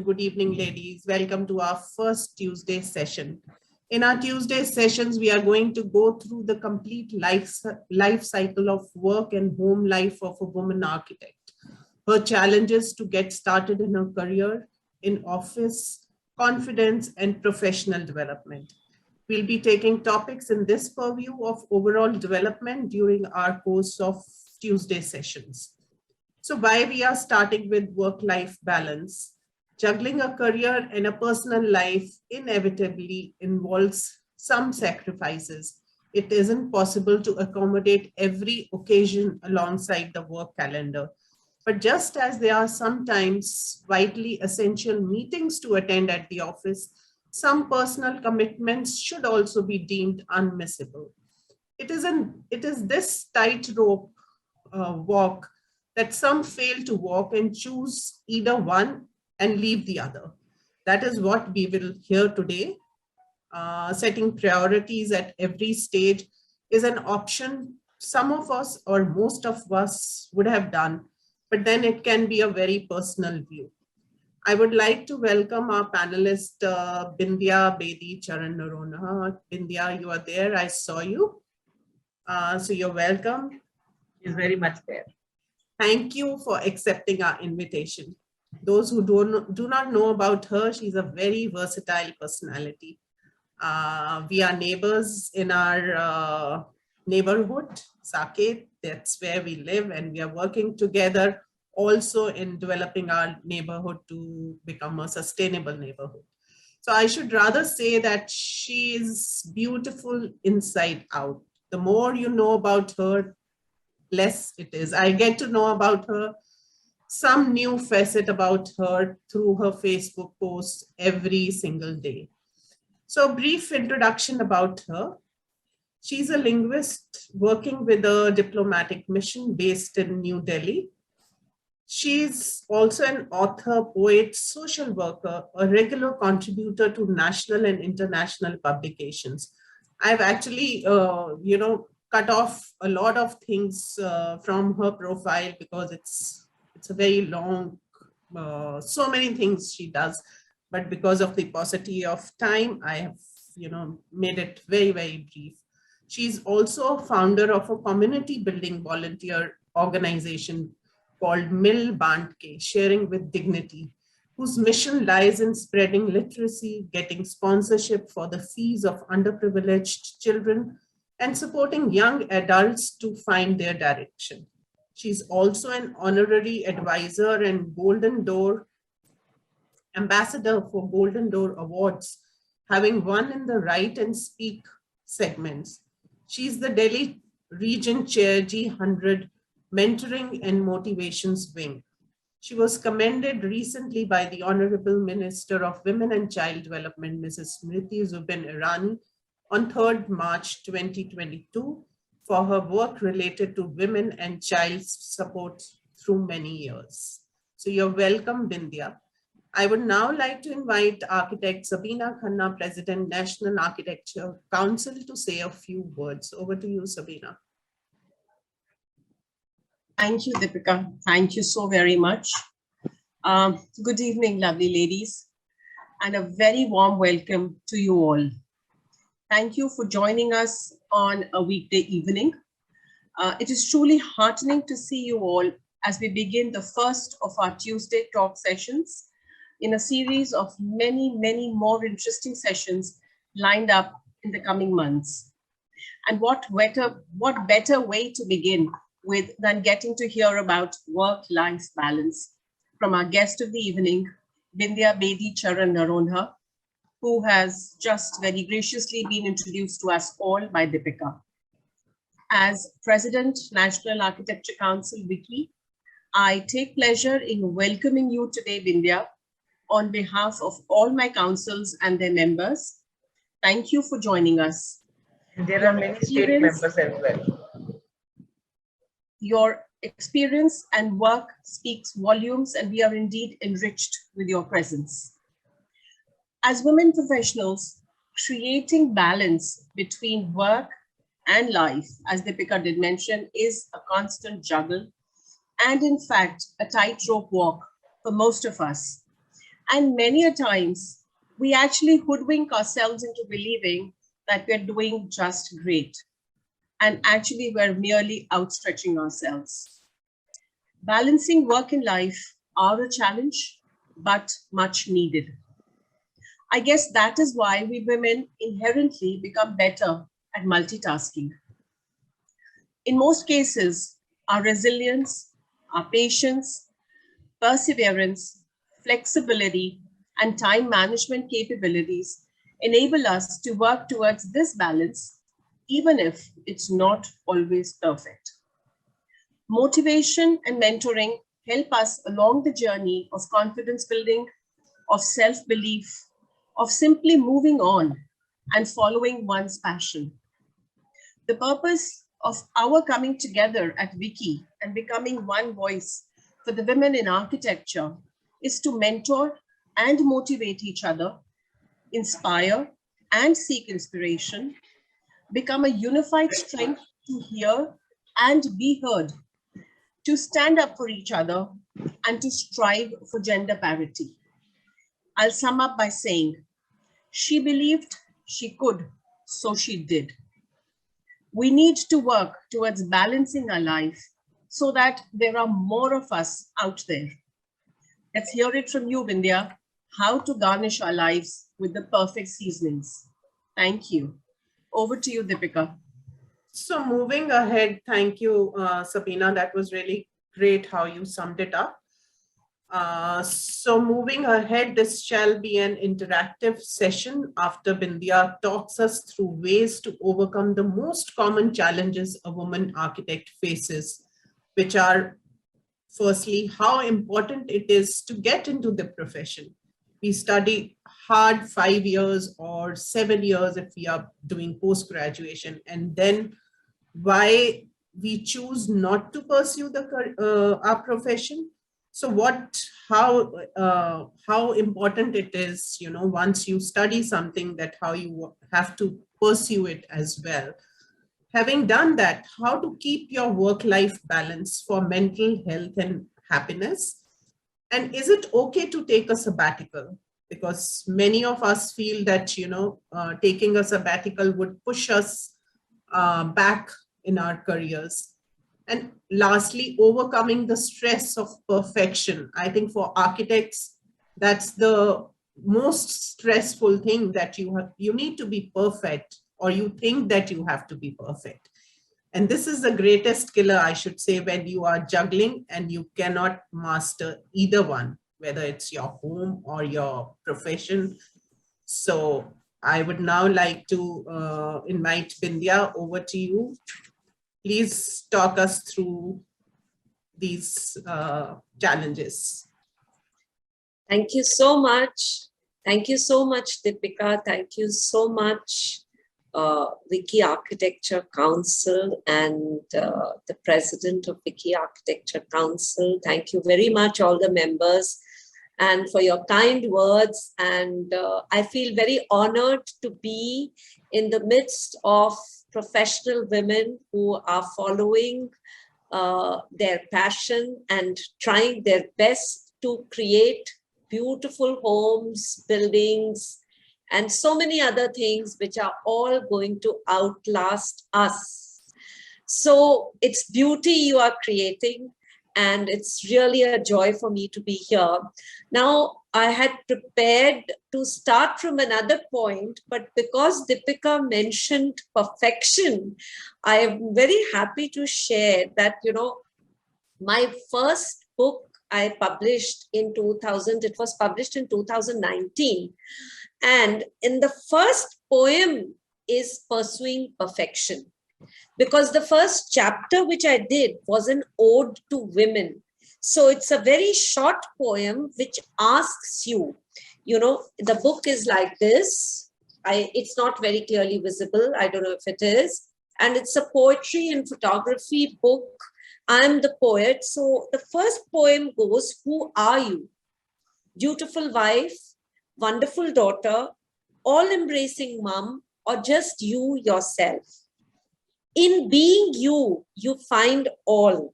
good evening, ladies. Welcome to our first Tuesday session. In our Tuesday sessions, we are going to go through the complete life cycle of work and home life of a woman architect. Her challenges to get started in her career, in office, confidence, and professional development. We'll be taking topics in this purview of overall development during our course of Tuesday sessions. So why we are starting with work-life balance? Juggling a career and a personal life inevitably involves some sacrifices. It isn't possible to accommodate every occasion alongside the work calendar. But just as there are sometimes vitally essential meetings to attend at the office, some personal commitments should also be deemed unmissable. It is this tightrope walk that some fail to walk and choose either one and leave the other. That is what we will hear today. Setting priorities at every stage is an option some of us or most of us would have done, but then it can be a very personal view. I would like to welcome our panelist, Bindya Bedi Charan Narona. Bindya, you are there. I saw you. So you're welcome. She's very much there. Thank you for accepting our invitation. Those who do not know about her, she's a very versatile personality. We are neighbors in our neighborhood, Saket. That's where we live, and we are working together also in developing our neighborhood to become a sustainable neighborhood. So I should rather say that she is beautiful inside out. The more you know about her, less it is. I get to know about her, some new facet about her through her Facebook posts every single day. So a brief introduction about her. She's a linguist working with a diplomatic mission based in New Delhi. She's also an author, poet, social worker, a regular contributor to national and international publications. I've actually, cut off a lot of things from her profile because it's a very long, so many things she does. But because of the paucity of time, I have, made it very, very brief. She's also founder of a community building volunteer organization called Mil Bandke, Sharing with Dignity, whose mission lies in spreading literacy, getting sponsorship for the fees of underprivileged children, and supporting young adults to find their direction. She's also an honorary advisor and Golden Door ambassador for Golden Door Awards, having won in the Write and Speak segments. She's the Delhi Region Chair G100 Mentoring and Motivations Wing. She was commended recently by the Honorable Minister of Women and Child Development, Mrs. Smriti Zubin Irani, on 3rd March 2022 for her work related to women and child support through many years. So you're welcome, Bindya. I would now like to invite architect Sabina Khanna, President, National Architecture Council, to say a few words. Over to you, Sabina. Thank you, Deepika. Thank you so very much. Good evening, lovely ladies, and a very warm welcome to you all. Thank you for joining us on a weekday evening. It is truly heartening to see you all as we begin the first of our Tuesday talk sessions in a series of many, many more interesting sessions lined up in the coming months. And what better way to begin with than getting to hear about work-life balance from our guest of the evening, Bindya Bedi Charan Narona, who has just very graciously been introduced to us all by Deepika. As President, National Architecture Council, WICCI, I take pleasure in welcoming you today, Bindya, on behalf of all my councils and their members. Thank you for joining us. There are many state members as well. Your experience and work speaks volumes, and we are indeed enriched with your presence. As women professionals, creating balance between work and life, as Deepika did mention, is a constant juggle and in fact, a tightrope walk for most of us. And many a times, we actually hoodwink ourselves into believing that we're doing just great. And actually, we're merely outstretching ourselves. Balancing work and life are a challenge, but much needed. I guess that is why we women inherently become better at multitasking. In most cases, our resilience, our patience, perseverance, flexibility, and time management capabilities enable us to work towards this balance, even if it's not always perfect. Motivation and mentoring help us along the journey of confidence building, of self-belief, of simply moving on and following one's passion. The purpose of our coming together at WICCI and becoming one voice for the women in architecture is to mentor and motivate each other, inspire and seek inspiration, become a unified strength to hear and be heard, to stand up for each other, and to strive for gender parity. I'll sum up by saying, she believed she could, so she did. We need to work towards balancing our life so that there are more of us out there. Let's hear it from you, Vindhya, how to garnish our lives with the perfect seasonings. Thank you. Over to you, Deepika. So moving ahead, thank you, Sabina. That was really great how you summed it up. So moving ahead, this shall be an interactive session after Bindya talks us through ways to overcome the most common challenges a woman architect faces, which are firstly, how important it is to get into the profession. We study hard 5 years or 7 years if we are doing post-graduation, and then why we choose not to pursue our profession. So how important it is, once you study something, that how you have to pursue it as well. Having done that, how to keep your work-life balance for mental health and happiness. And is it okay to take a sabbatical? Because many of us feel that, taking a sabbatical would push us back in our careers. And lastly, overcoming the stress of perfection. I think for architects, that's the most stressful thing, that you need to be perfect, or you think that you have to be perfect. And this is the greatest killer, I should say, when you are juggling and you cannot master either one, whether it's your home or your profession. So I would now like to invite Bindya, over to you. Please talk us through these challenges. Thank you so much. Thank you so much, Deepika. Thank you so much, WICCI Architecture Council and the president of WICCI Architecture Council. Thank you very much, all the members, and for your kind words. And I feel very honored to be in the midst of professional women who are following their passion and trying their best to create beautiful homes, buildings, and so many other things which are all going to outlast us. So it's beauty you are creating, and it's really a joy for me to be here. Now, I had prepared to start from another point, but because Deepika mentioned perfection, I am very happy to share that, my first book I published in 2000, it was published in 2019. And in the first poem is Pursuing Perfection, because the first chapter which I did was an ode to women. So it's a very short poem which asks you, the book is like this. It's not very clearly visible. I don't know if it is. And it's a poetry and photography book. I'm the poet. So the first poem goes, who are you? Dutiful wife, wonderful daughter, all-embracing mom, or just you yourself? In being you, you find all.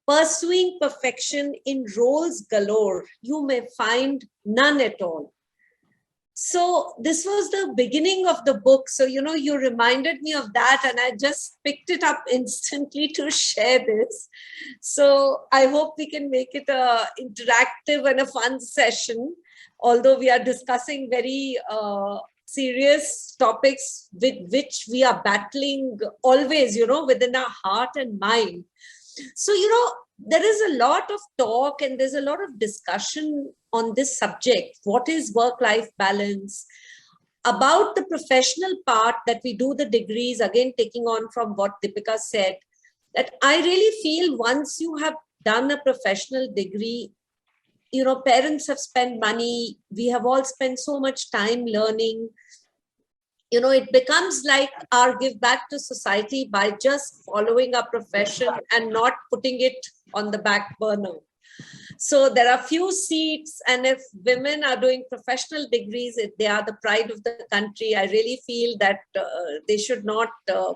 Pursuing perfection in roles galore, you may find none at all. So this was the beginning of the book. So, you know, you reminded me of that and I just picked it up instantly to share this. So I hope we can make it a interactive and a fun session, although we are discussing very serious topics with which we are battling always, you know, within our heart and mind. So, you know, there is a lot of talk and there's a lot of discussion on this subject. What is work-life balance? About the professional part that we do the degrees, again, taking on from what Deepika said, that I really feel once you have done a professional degree, you know, parents have spent money, we have all spent so much time learning, you know, it becomes like our give back to society by just following our profession and not putting it on the back burner. So there are few seats, and if women are doing professional degrees, if they are the pride of the country, I really feel that they should not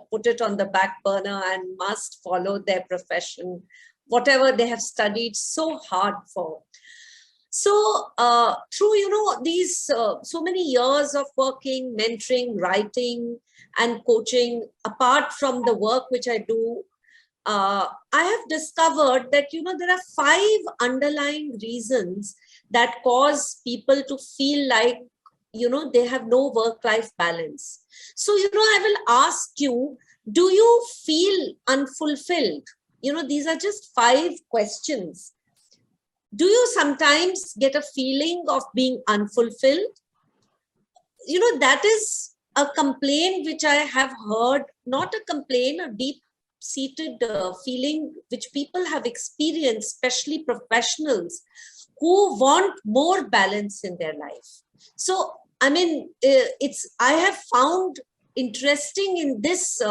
put it on the back burner and must follow their profession, whatever they have studied so hard for. So through, you know, these so many years of working, mentoring, writing and coaching, apart from the work which I do, I have discovered that, you know, there are 5 underlying reasons that cause people to feel like, you know, they have no work-life balance. So, you know, I will ask you, do you feel unfulfilled? You know, these are just 5 questions. Do you sometimes get a feeling of being unfulfilled? You know, that is a complaint which I have heard, not a complaint, a deep-seated feeling which people have experienced, especially professionals who want more balance in their life. So, I mean, I have found interesting in this,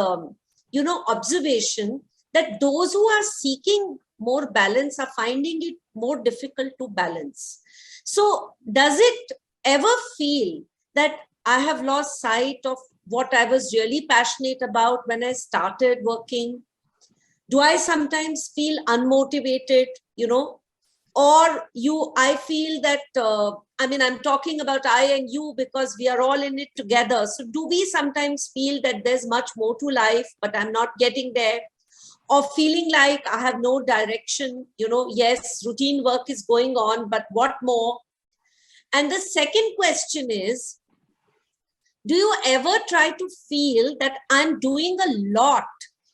you know, observation that those who are seeking more balance are finding it more difficult to balance. So does it ever feel that I have lost sight of what I was really passionate about when I started working? Do I sometimes feel unmotivated, you know, or I feel that, I mean, I'm talking about I and you because we are all in it together. So do we sometimes feel that there's much more to life, but I'm not getting there? Or feeling like I have no direction, you know, yes, routine work is going on, but what more? And the second question is, do you ever try to feel that I'm doing a lot,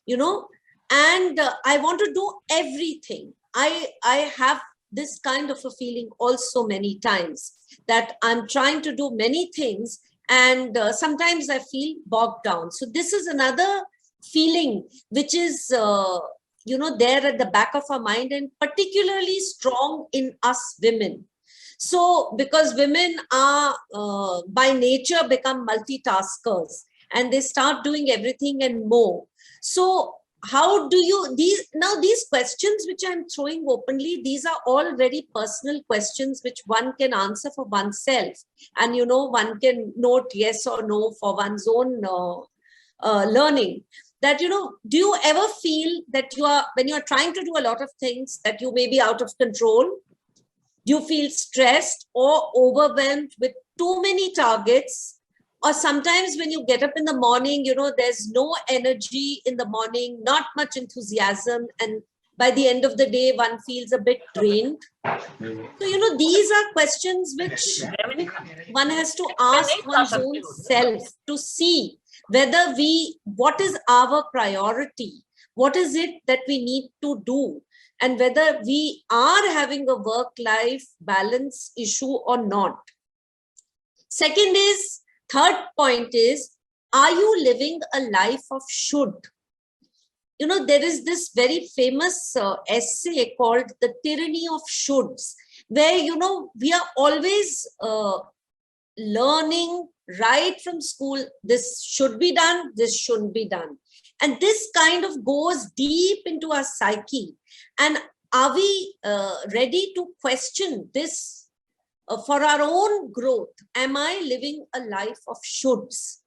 you know, and I want to do everything? I have this kind of a feeling also many times that I'm trying to do many things and sometimes I feel bogged down. So this is another feeling which is, you know, there at the back of our mind and particularly strong in us women. So because women are by nature become multitaskers and they start doing everything and more. So how do you, these questions which I'm throwing openly, these are all very personal questions which one can answer for oneself. And, you know, one can note yes or no for one's own learning. That, you know, do you ever feel that when you're trying to do a lot of things, that you may be out of control? Do you feel stressed or overwhelmed with too many targets? Or sometimes when you get up in the morning, you know, there's no energy in the morning, not much enthusiasm. And by the end of the day, one feels a bit drained. So, you know, these are questions which one has to ask one's own self to see whether what is our priority? What is it that we need to do? And whether we are having a work-life balance issue or not. Third point is, are you living a life of should? You know, there is this very famous essay called The Tyranny of Shoulds, where, you know, we are always learning right from school, this should be done, this shouldn't be done. And this kind of goes deep into our psyche. And are we ready to question this for our own growth? Am I living a life of shoulds?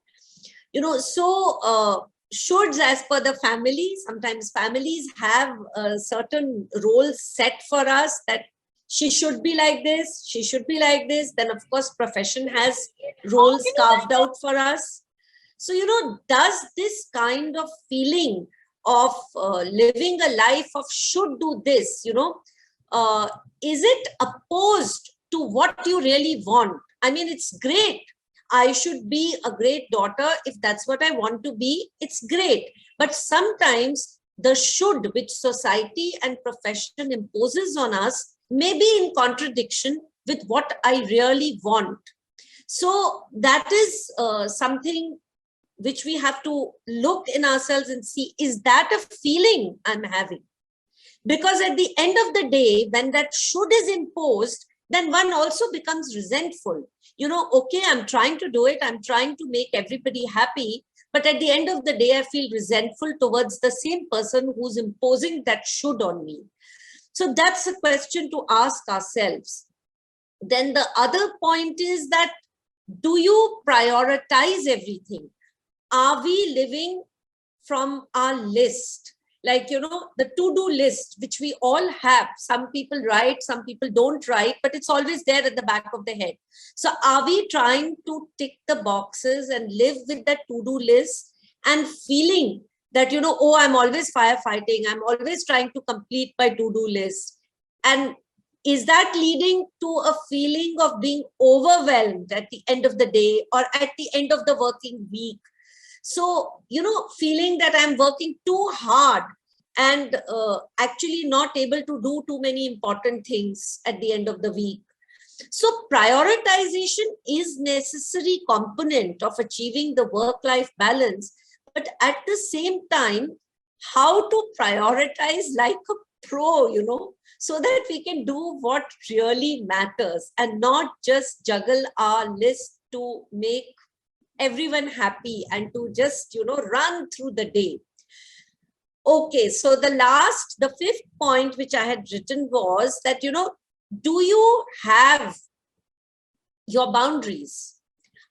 You know, so shoulds as per the family. Sometimes families have certain roles set for us that she should be like this, she should be like this. Then of course, profession has roles carved out for us. So, does this kind of feeling of living a life of should do this, is it opposed to what you really want? I mean, it's great. I should be a great daughter. If that's what I want to be, it's great. But sometimes the should which society and profession imposes on us may be in contradiction with what I really want. So that is something which we have to look in ourselves and see, is that a feeling I'm having? Because at the end of the day, when that should is imposed, then one also becomes resentful. Okay, I'm trying to do it. I'm trying to make everybody happy. But at the end of the day, I feel resentful towards the same person who's imposing that should on me. So that's a question to ask ourselves. Then the other point is that, do you prioritize everything? Are we living from our list? Like, the to-do list, which we all have. Some people write, some people don't write, but it's always there at the back of the head. So are we trying to tick the boxes and live with that to-do list and feeling that, oh, I'm always firefighting, I'm always trying to complete my to-do list? And is that leading to a feeling of being overwhelmed at the end of the day or at the end of the working week? So, feeling that I'm working too hard and actually not able to do too many important things at the end of the week. So prioritization is necessary component of achieving the work-life balance. But at the same time, how to prioritize like a pro, so that we can do what really matters and not just juggle our list to make everyone happy and to just, run through the day. Okay, so the fifth point which I had written was that, do you have your boundaries?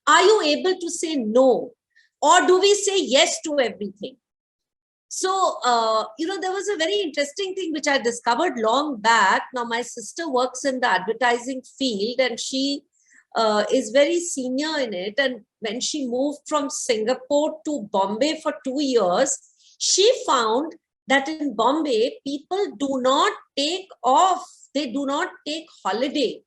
Are you able to say no? Or do we say yes to everything? So, there was a very interesting thing which I discovered long back. Now, my sister works in the advertising field and she is very senior in it. And when she moved from Singapore to Bombay for 2 years, she found that in Bombay, people do not take off. They do not take holiday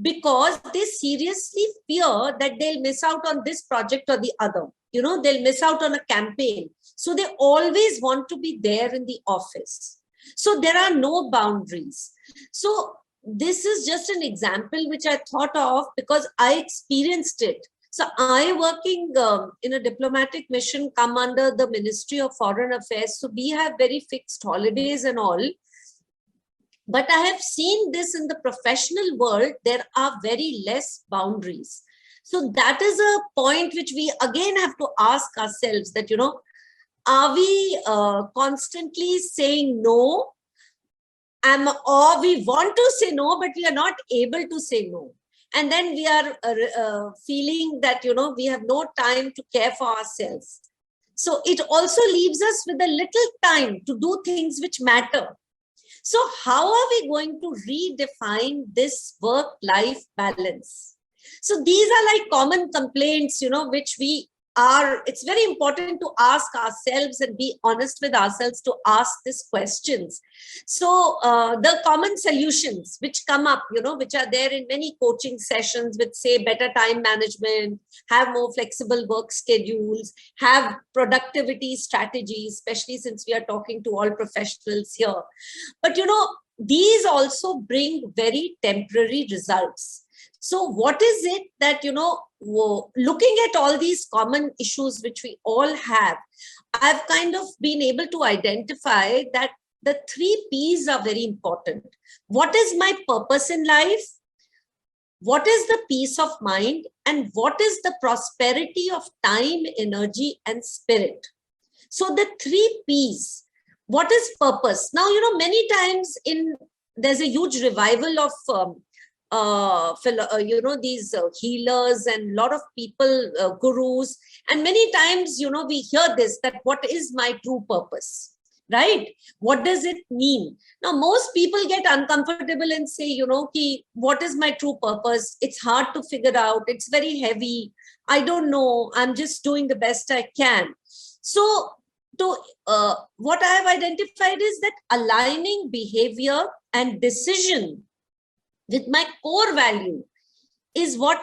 because they seriously fear that they'll miss out on this project or the other. They'll miss out on a campaign. So they always want to be there in the office. So there are no boundaries. So this is just an example which I thought of because I experienced it. So I, working in a diplomatic mission, come under the Ministry of Foreign Affairs. So we have very fixed holidays and all. But I have seen this in the professional world, there are very less boundaries. So that is a point which we again have to ask ourselves that, are we constantly saying no? Or we want to say no, but we are not able to say no. And then we are feeling that, we have no time to care for ourselves. So it also leaves us with a little time to do things which matter. So how are we going to redefine this work-life balance? So these are like common complaints, which it's very important to ask ourselves and be honest with ourselves to ask these questions. So the common solutions which come up, which are there in many coaching sessions with say better time management, have more flexible work schedules, have productivity strategies, especially since we are talking to all professionals here. But, these also bring very temporary results. So what is it that, looking at all these common issues which we all have, I've kind of been able to identify that the 3 P's are very important. What is my purpose in life? What is the peace of mind? And what is the prosperity of time, energy, and spirit? So the 3 P's. What is purpose? Now, many times there's a huge revival of these healers and a lot of people, gurus, and many times, we hear this, that what is my true purpose, right? What does it mean? Now, most people get uncomfortable and say, what is my true purpose? It's hard to figure out. It's very heavy. I don't know. I'm just doing the best I can. So, what I have identified is that aligning behavior and decision with my core value is what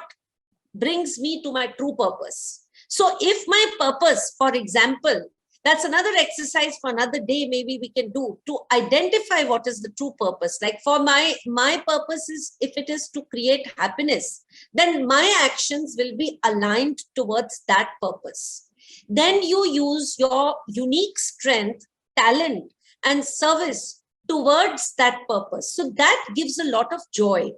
brings me to my true purpose. So if my purpose, for example, that's another exercise for another day, maybe we can do, to identify what is the true purpose. Like for my purpose is, if it is to create happiness, then my actions will be aligned towards that purpose. Then you use your unique strength, talent, and service towards that purpose. So that gives a lot of joy,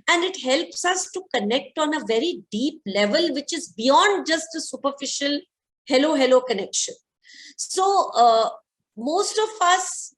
and it helps us to connect on a very deep level, which is beyond just a superficial hello connection. So most of us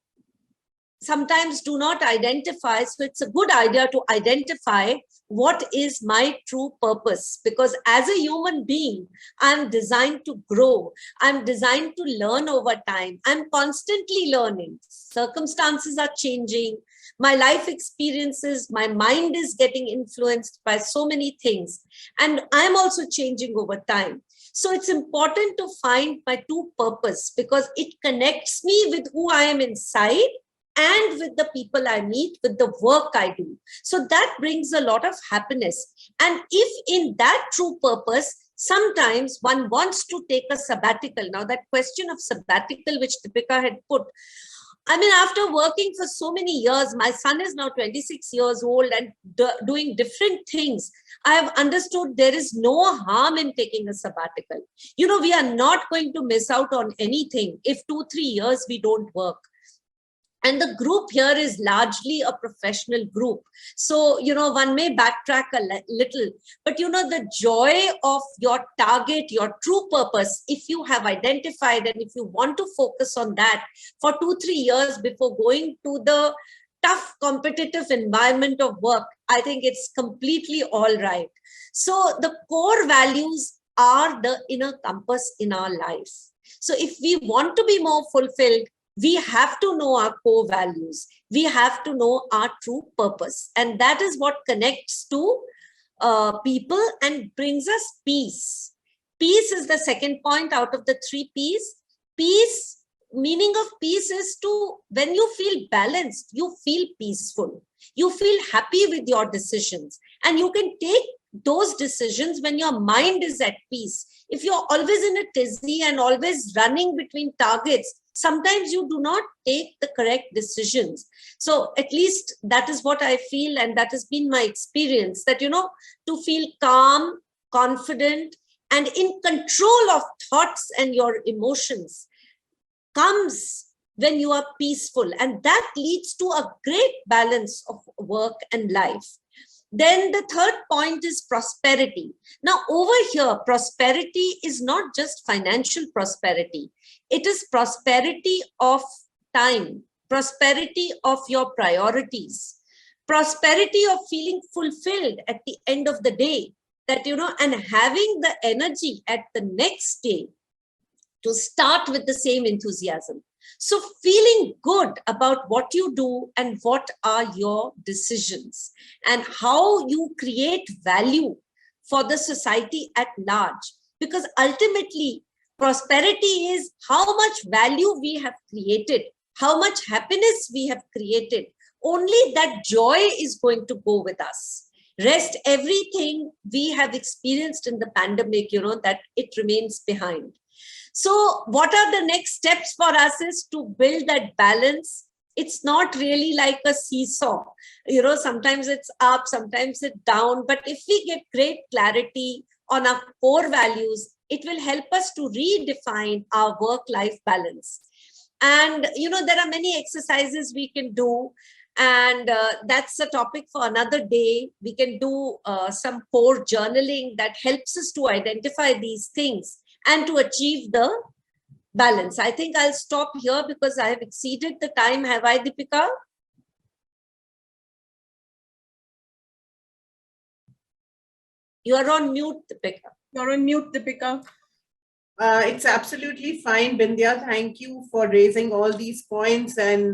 sometimes do not identify. So it's a good idea to identify what is my true purpose, because as a human being, I'm designed to grow. I'm designed to learn over time. I'm constantly learning. Circumstances are changing. My life experiences, my mind is getting influenced by so many things. And I'm also changing over time. So it's important to find my true purpose, because it connects me with who I am inside and with the people I meet, with the work I do. So that brings a lot of happiness. And if in that true purpose, sometimes one wants to take a sabbatical. Now that question of sabbatical, which Deepika had put, I mean, after working for so many years, my son is now 26 years old and doing different things. I have understood there is no harm in taking a sabbatical. We are not going to miss out on anything if 2-3 years we don't work. And the group here is largely a professional group. So, one may backtrack a little, but the joy of your target, your true purpose, if you have identified and if you want to focus on that for 2-3 years before going to the tough competitive environment of work, I think it's completely all right. So the core values are the inner compass in our life. So if we want to be more fulfilled, we have to know our core values. We have to know our true purpose. And that is what connects to people and brings us peace. Peace is the second point out of the 3 P's. Peace, meaning of peace is to, when you feel balanced, you feel peaceful. You feel happy with your decisions. And you can take those decisions when your mind is at peace. If you're always in a tizzy and always running between targets, sometimes you do not take the correct decisions. So at least that is what I feel, and that has been my experience, that, to feel calm, confident, and in control of thoughts and your emotions comes when you are peaceful. And that leads to a great balance of work and life. Then the third point is prosperity. Now over here, prosperity is not just financial prosperity. It is prosperity of time, prosperity of your priorities, prosperity of feeling fulfilled at the end of the day, that, and having the energy at the next day to start with the same enthusiasm. So feeling good about what you do and what are your decisions and how you create value for the society at large. Because ultimately, prosperity is how much value we have created, how much happiness we have created. Only that joy is going to go with us. Rest, everything we have experienced in the pandemic, that it remains behind. So what are the next steps for us is to build that balance. It's not really like a seesaw. Sometimes it's up, sometimes it's down. But if we get great clarity on our core values, it will help us to redefine our work-life balance. And, there are many exercises we can do. And that's a topic for another day. We can do some core journaling that helps us to identify these things and to achieve the balance. I think I'll stop here because I have exceeded the time. Have I, Deepika? You are on mute, Deepika. You're on mute, Deepika. It's absolutely fine, Bindya. Thank you for raising all these points and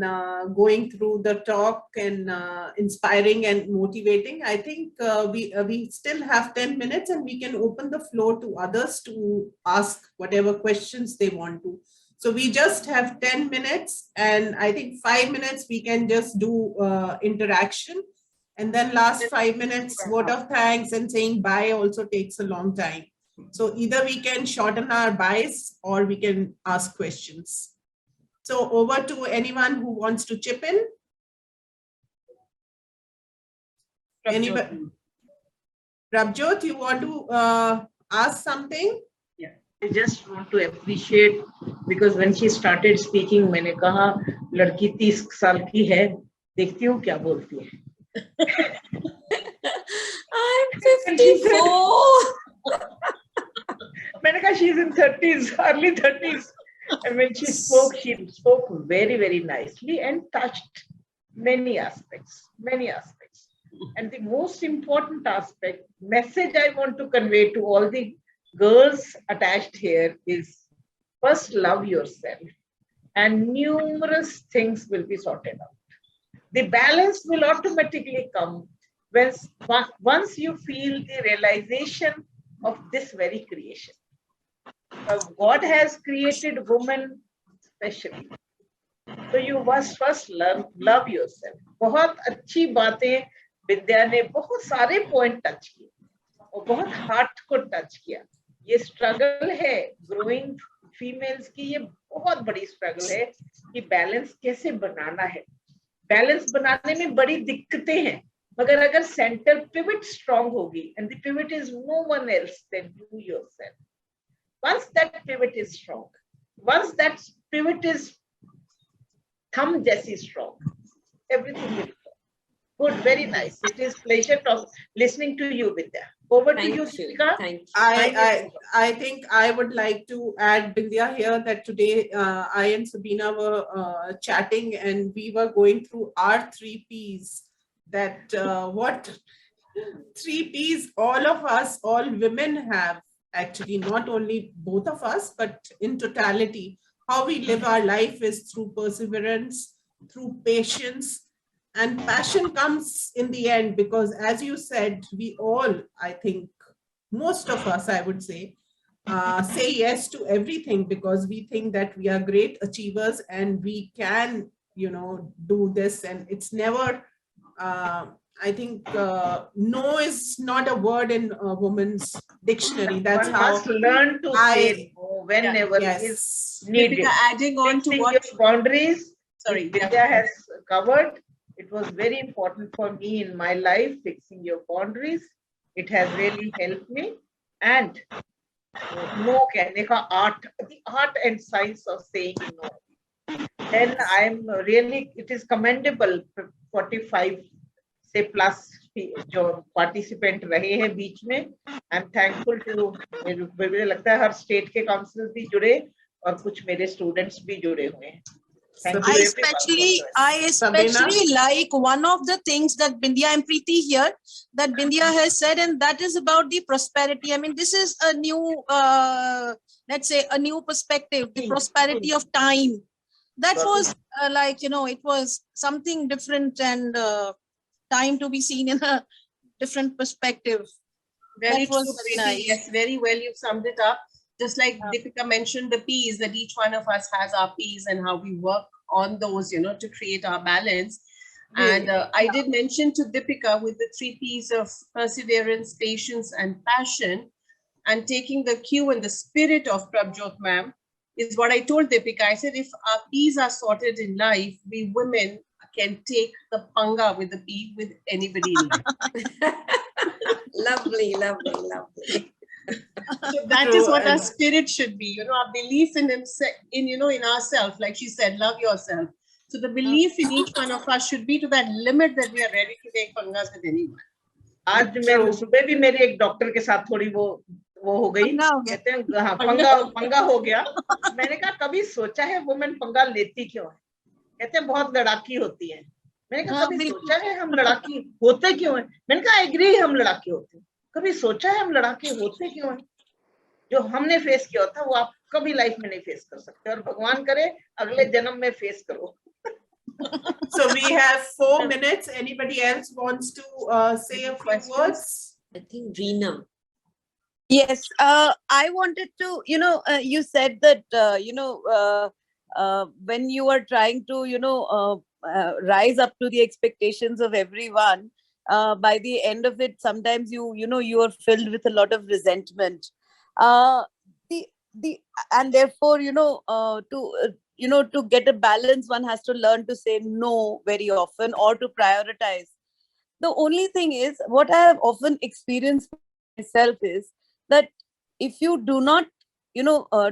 going through the talk and inspiring and motivating. I think we still have 10 minutes and we can open the floor to others to ask whatever questions they want to. So we just have 10 minutes and I think 5 minutes we can just do interaction. And then last 5 minutes, vote of thanks and saying bye also takes a long time. So either we can shorten our byes or we can ask questions. So over to anyone who wants to chip in. Anybody? Prabjot, you want to ask something? Yeah, I just want to appreciate because when she started speaking, मैंने कहा लड़की 30 साल की है, देखती हूँ क्या बोलती है. I'm 54. मैंने कहा she's in 30s, early 30s, and when she spoke very, very nicely and touched many aspects. And the most important aspect, message I want to convey to all the girls attached here is first love yourself, and numerous things will be sorted out. The balance will automatically come once you feel the realization of this very creation. God has created woman specially. So you must first love yourself. बहुत अच्छी बातें विद्या ने बहुत सारे point touch किए और बहुत heart को टच किया. ये स्ट्रगल है ग्रोइंग फीमेल्स की, ये बहुत बड़ी स्ट्रगल है कि बैलेंस कैसे बनाना है. बैलेंस बनाने में बड़ी दिक्कतें हैं, मगर अगर सेंटर पिवट स्ट्रांग होगी, and the pivot is no one else than you yourself. Once that pivot is strong, once that pivot is thumb jaisi strong, everything will go. Good, very nice. It is pleasure listening to you, Vidya. Over to you, Sika. Thank you. I think I would like to add, Bindya, here that today I and Sabina were chatting and we were going through our 3 Ps. That what 3 Ps all of us, all women have, actually, not only both of us, but in totality. How we live our life is through perseverance, through patience, and passion comes in the end, because as you said, we all, I think, most of us, I would say yes to everything because we think that we are great achievers and we can, do this. And it's never, I think no is not a word in a woman's dictionary. That's One how must learn to say no whenever is needed. Adding on to Fixing what your boundaries, sorry, Vidya has covered. It was very important for me in my life, fixing your boundaries. It has really helped me. And no कहने का art, the art and science of saying no. Then I'm really, it is commendable 45 से plus जो participant रहे हैं बीच में. I'm thankful to, मुझे लगता है हर state के council भी जुड़े और कुछ मेरे students भी जुड़े हुए हैं. I especially like one of the things that Bindya and Preeti here, that Bindya has said, and that is about the prosperity. I mean, this is a new, let's say, a new perspective, the prosperity of time. That was it was something different and time to be seen in a different perspective. Very That was true, very Preeti. nice. Yes, very well you summed it up. Just like Deepika mentioned the P's, that each one of us has our P's and how we work on those, to create our balance. And I did mention to Deepika with the 3 P's of perseverance, patience, and passion, and taking the cue and the spirit of Prabjot ma'am is what I told Deepika. I said, if our P's are sorted in life, we women can take the panga with the P with anybody in life. Lovely, lovely, lovely. So that is what our spirit should be, our belief in in ourselves, like she said, love yourself. So the belief in each one of us should be to that limit that we are ready to take pangas with anyone. आज मैं सुबह भी मेरी एक doctor के साथ थोड़ी वो हो गई, कहते हैं हाँ पंगा हो गया. मैंने कहा कभी सोचा है वुमेन पंगा लेती क्यों है? कहते हैं बहुत लड़ाकी होती है. मैंने कहा कभी सोचा है हम लड़ाकी होते क्यों है? मैंने कहा एग्री हम लड़ाकी होते हैं. कभी सोचा है हम लड़ाके होते क्यों हैं? जो हमने फेस किया था वो आप कभी लाइफ में नहीं फेस कर सकते, और भगवान करे अगले जन्म में फेस करो. So we have 4 minutes. Anybody else wants to say a few Questions? words? I think Reena. Yes, I wanted to, you said that, when you are trying to, rise up to the expectations of everyone, by the end of it, sometimes you are filled with a lot of resentment. And therefore, to get a balance, one has to learn to say no very often or to prioritize. The only thing is, what I have often experienced myself is that if you do not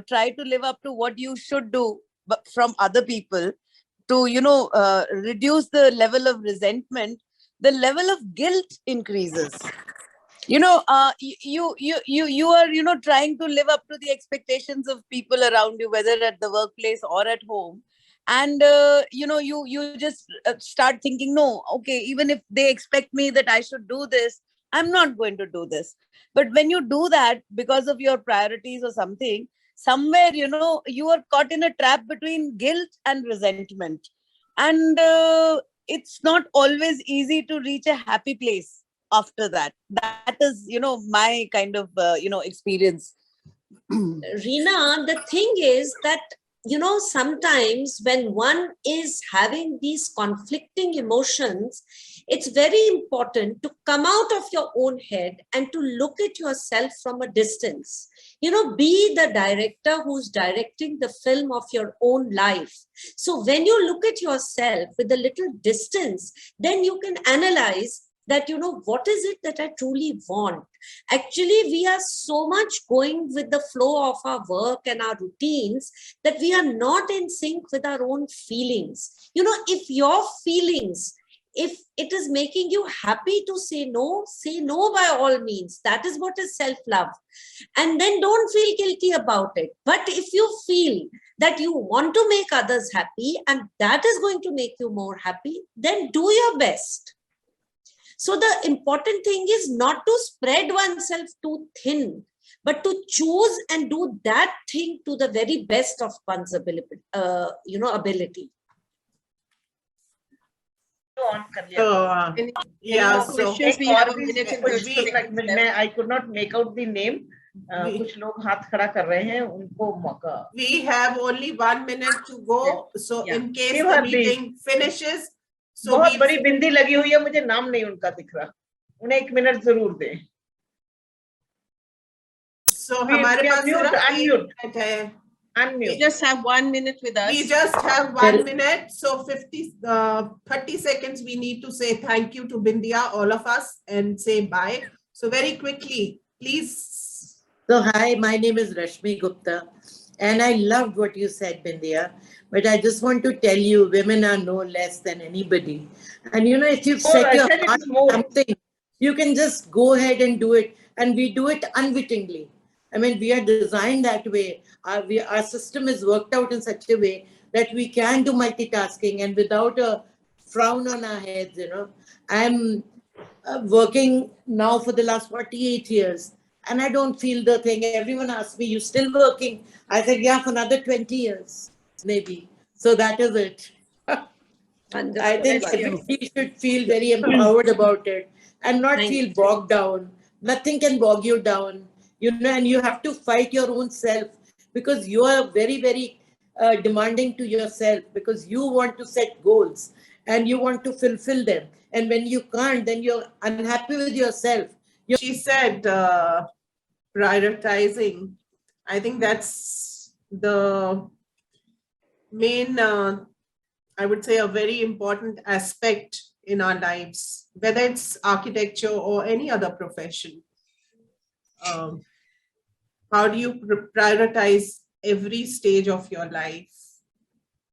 try to live up to what you should do but from other people to reduce the level of resentment, the level of guilt increases. You are trying to live up to the expectations of people around you, whether at the workplace or at home, and you just start thinking, no, okay, even if they expect me that I should do this, I'm not going to do this. But when you do that because of your priorities or something, somewhere you are caught in a trap between guilt and resentment, and it's not always easy to reach a happy place after that. That is my kind of experience. Reena, the thing is that, sometimes when one is having these conflicting emotions, it's very important to come out of your own head and to look at yourself from a distance. Be the director who's directing the film of your own life. So when you look at yourself with a little distance, then you can analyze that, what is it that I truly want? Actually, we are so much going with the flow of our work and our routines that we are not in sync with our own feelings. If your feelings, if it is making you happy to say no by all means. That is what is self-love. And then don't feel guilty about it. But if you feel that you want to make others happy and that is going to make you more happy, then do your best. So the important thing is not to spread oneself too thin, but to choose and do that thing to the very best of one's ability. Go on, Kalyan. So, Any more so questions? We have a minute and 30 seconds left. I could not make out the name. कुछ लोग हाथ खड़ा कर रहे हैं, उनको मौका. we have only 1 minute to go. So Yeah. in case Give the her meeting finishes, so बहुत बड़ी बिंदी लगी हुई है, मुझे नाम नहीं उनका दिख रहा. उन्हें 1 मिनट जरूर दें. So हमारे पास सिर्फ unmute. 1 minute है. We Unmute. just have 1 minute with us. We just have 1 minute. So 30 seconds we need to say thank you to Bindia, all of us, and say bye. So very quickly, please. So hi, my name is Rashmi Gupta, and I loved what you said, Bindia. But I just want to tell you, women are no less than anybody. And if you've set your heart on something, you can just go ahead and do it. And we do it unwittingly. I mean, we are designed that way. Our system is worked out in such a way that we can do multitasking and without a frown on our heads, I'm working now for the last 48 years. And I don't feel the thing. Everyone asks me, you still working? I said, yeah, for another 20 years, maybe. So that is it. I think everybody should feel very empowered about it and not feel bogged down. Nothing can bog you down, and you have to fight your own self because you are very, very demanding to yourself because you want to set goals and you want to fulfill them. And when you can't, then you're unhappy with yourself. She said prioritizing. I think that's the main, I would say, a very important aspect in our lives, whether it's architecture or any other profession. How do you prioritize every stage of your life,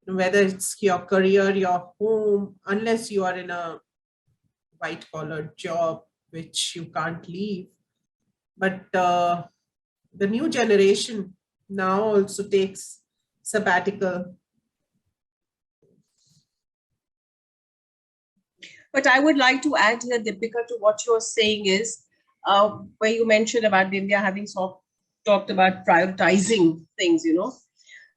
whether it's your career, your home, unless you are in a white-collar job, which you can't leave. But the new generation now also takes sabbatical. But I would like to add here, Deepika, to what you're saying is, where you mentioned about India having talked about prioritizing things,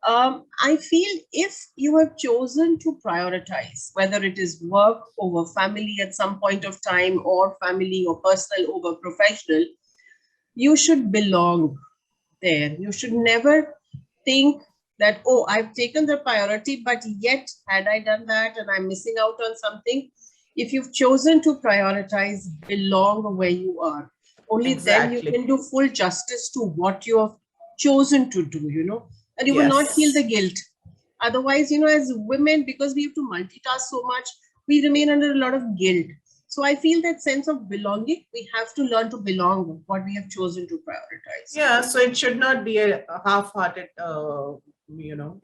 I feel if you have chosen to prioritize, whether it is work over family at some point of time or family or personal over professional, you should belong there. You should never think that, oh, I've taken the priority, but yet had I done that and I'm missing out on something. If you've chosen to prioritize, belong where you are. Only then you can do full justice to what you have chosen to do, and you will not feel the guilt. Otherwise, as women, because we have to multitask so much, we remain under a lot of guilt. So I feel that sense of belonging, we have to learn to belong with what we have chosen to prioritize. Yeah, so it should not be a half-hearted,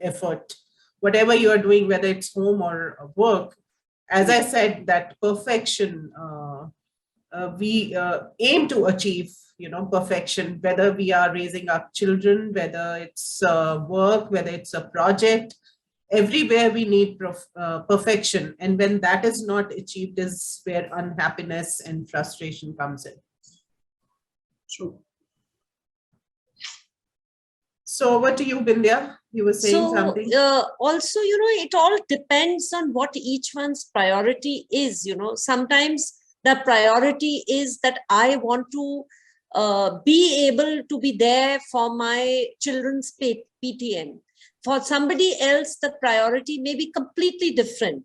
effort. Whatever you are doing, whether it's home or work, as I said, that perfection, we aim to achieve, perfection, whether we are raising our children, whether it's work, whether it's a project. Everywhere we need perfection. And when that is not achieved is where unhappiness and frustration comes in. True. So over to you, Bindya. You were saying something. Also, it all depends on what each one's priority is. Sometimes the priority is that I want to be able to be there for my children's PTM. For somebody else, the priority may be completely different.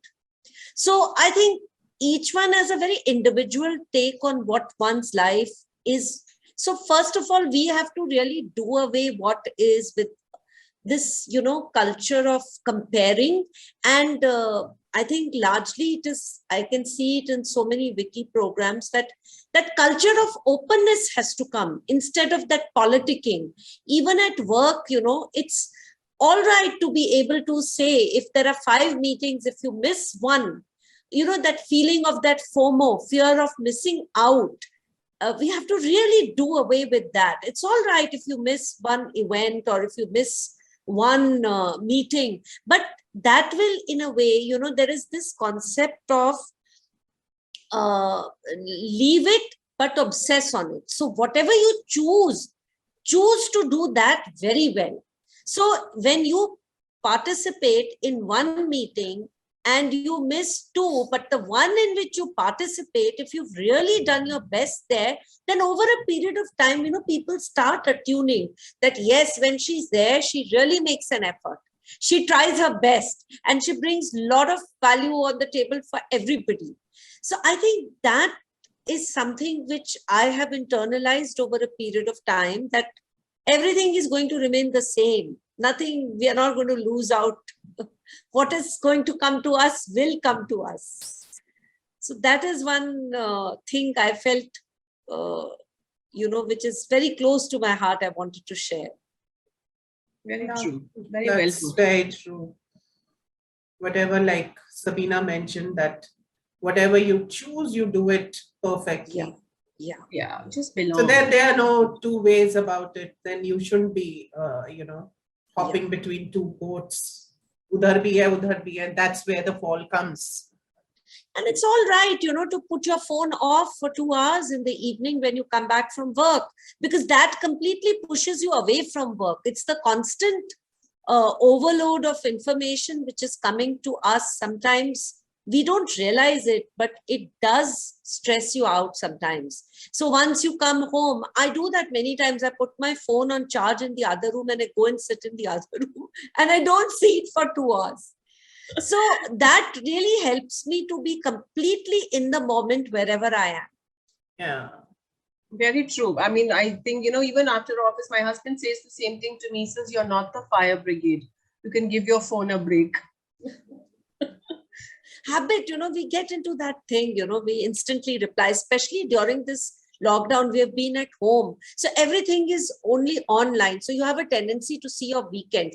So I think each one has a very individual take on what one's life is. So first of all, we have to really do away what is with this, culture of comparing. And I think largely it is, I can see it in so many WICCI programs, that culture of openness has to come instead of that politicking. Even at work, it's all right to be able to say, if there are 5 meetings, if you miss one, that feeling of that FOMO, fear of missing out, we have to really do away with that. It's all right if you miss one event or if you miss one meeting, but that will, in a way, there is this concept of leave it, but obsess on it. So whatever you choose to do that very well. So when you participate in one meeting and you miss 2, but the one in which you participate, if you've really done your best there, then over a period of time, people start attuning that, yes, when she's there, she really makes an effort. She tries her best and she brings a lot of value on the table for everybody. So I think that is something which I have internalized over a period of time, that everything is going to remain the same. Nothing, we are not going to lose out. What is going to come to us will come to us. So that is one thing I felt, which is very close to my heart, I wanted to share. Very true. That's very true. Whatever, like Sabina mentioned, that whatever you choose, you do it perfectly. Yeah, just belong. So then there are no 2 ways about it. Then you shouldn't be, hopping between 2 boats. Udhar bhi hai, udhar bhi hai. That's where the fall comes. And it's all right, to put your phone off for 2 hours in the evening when you come back from work, because that completely pushes you away from work. It's the constant overload of information which is coming to us. Sometimes we don't realize it, but it does stress you out sometimes. So once you come home, I do that many times. I put my phone on charge in the other room and I go and sit in the other room and I don't see it for 2 hours. So that really helps me to be completely in the moment wherever I am. Yeah. Very true. I mean, I think, even after office, my husband says the same thing to me. He says, you're not the fire brigade. You can give your phone a break. Habit, we get into that thing, we instantly reply, especially during this lockdown, we have been at home. So everything is only online. So you have a tendency to see your weekend.